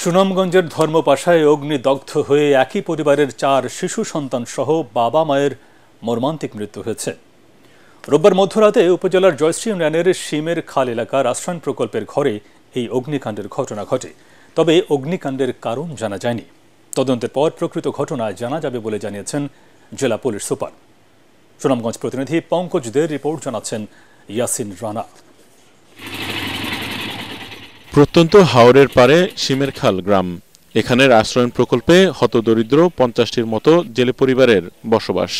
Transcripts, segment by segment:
সুনামগঞ্জের ধর্মপাশায় অগ্নিদগ্ধ হয়ে একই পরিবারের 4 শিশু সন্তান সহ বাবা মায়ের মর্মান্তিক মৃত্যু হয়েছে। রোববার মধ্যরাতে উপজেলার জয়শ্রী ইউনিয়নের শিমের খাল এলাকার আশ্রয়ণ প্রকল্পের ঘরে এই অগ্নিকাণ্ডের ঘটনা ঘটে। তবে অগ্নিকাণ্ডের কারণ জানা যায়নি। তদন্তের পর প্রকৃত ঘটনা জানা যাবে বলে জানিয়েছেন জেলা পুলিশ সুপার। সুনামগঞ্জ প্রতিনিধি পঙ্কজ দের রিপোর্ট জানাচ্ছেন ইয়াসিন রানা। প্রত্যন্ত হাওরের পারে শিমের খাল গ্রাম। এখানের আশ্রয়ণ প্রকল্পে হতদরিদ্র 50টির মতো জেলে পরিবারের বসবাস।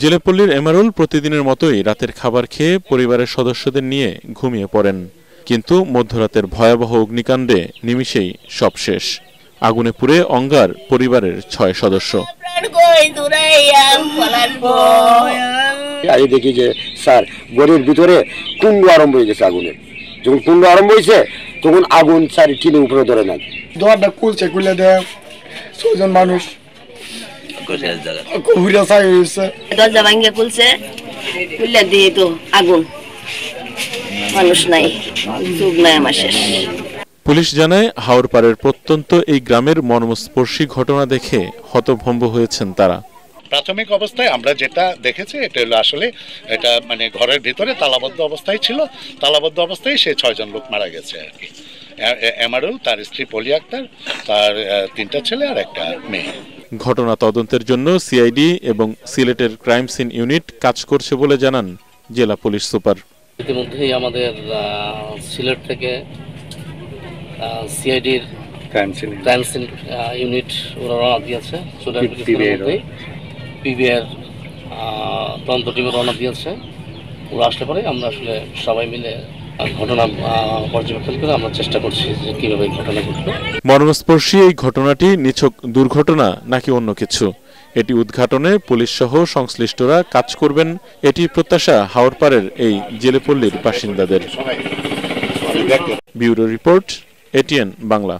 জেলেপল্লীর এমারুল প্রতিদিনের মতোই রাতের খাবার খেয়ে পরিবারের সদস্যদের নিয়ে ঘুমিয়ে পড়েন। কিন্তু মধ্যরাতের ভয়াবহ অগ্নিকাণ্ডে নিমিষেই সব শেষ। আগুনে পুড়ে অঙ্গার পরিবারের 6 সদস্য। দেখি যে স্যার গড়ের ভিতরে কুণ্ড আরম্ভ হয়ে গেছে আগুনের। যখন কুণ্ড আরম্ভ হয়েছে তখন আগুন চারি টিনের উপরে ধরে নাই। দরটা খুলছে, খুলে দেয় 6 জন মানুষ দরজা ভাঙিয়ে খুলছে, খুললে দিয়ে তো আগুন, মানুষ নাই, যুগ নাই আমার শেষ। পুলিশ জানায় হাওরপাড়ের প্রত্যন্ত এই গ্রামের মর্মস্পর্শী ঘটনা দেখে হতভম্ব হয়েছেন তারা। প্রাথমিক অবস্থায় আমরা যেটা দেখেছি এটা হলো আসলে এটা মানে ঘরের ভিতরে তালাবদ্ধ অবস্থায় ছিল। তালাবদ্ধ অবস্থায় সে 6 জন লোক মারা গেছে আর কি। এমারুল, তার স্ত্রী পলি আক্তার, তার 3টা ছেলে আর 1টা মেয়ে। ঘটনা তদন্তের জন্য সিআইডি এবং সিলেটের ক্রাইম সিন ইউনিট কাজ করছে বলে জানান জেলা পুলিশ সুপার। ইতিমধ্যেই আমাদের সিলেট থেকে সিআইডির ক্রাইম সিন ইউনিট ওরা রওনা দিয়েছে। পিবিআর তদন্ত টিমে রওনা দিয়েছে। ওরা আসলে পরে আমরা আসলে সবাই মিলে ঘটনা পর্যবেক্ষণ করে আমরা চেষ্টা করছি যে কিভাবে ঘটনা ঘটলো। মর্মস্পর্শী এই ঘটনাটি নিছক দুর্ঘটনা নাকি অন্য কিছু, এটি উদ্ঘাটনে পুলিশ সহ সংশ্লিষ্টরা কাজ করবেন, এটি প্রত্যাশা হাওরপাড়ের এই জেলেপল্লীর বাসিন্দাদের। Bureau report, ATN Bangla.